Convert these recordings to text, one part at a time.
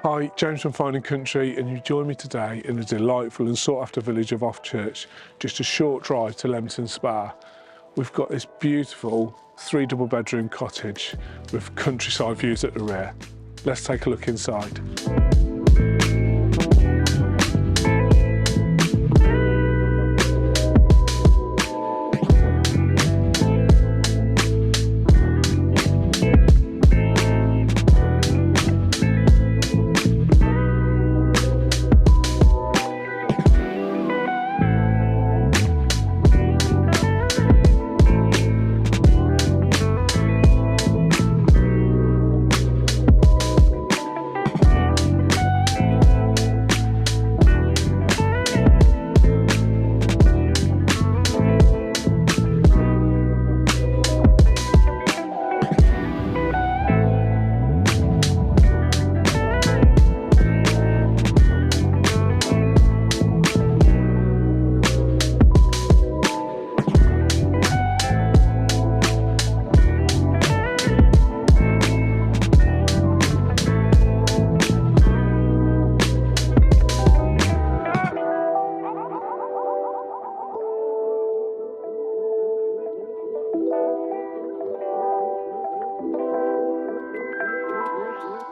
Hi, James from Fine & Country, and you join me today in the delightful and sought-after village of Offchurch, just a short drive to Leamington Spa. We've got this beautiful 3 double-bedroom cottage with countryside views at the rear. Let's take a look inside.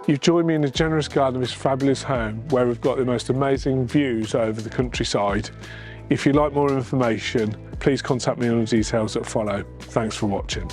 You've joined me in the generous garden of this fabulous home where we've got the most amazing views over the countryside. If you'd like more information, please contact me on the details that follow. Thanks for watching.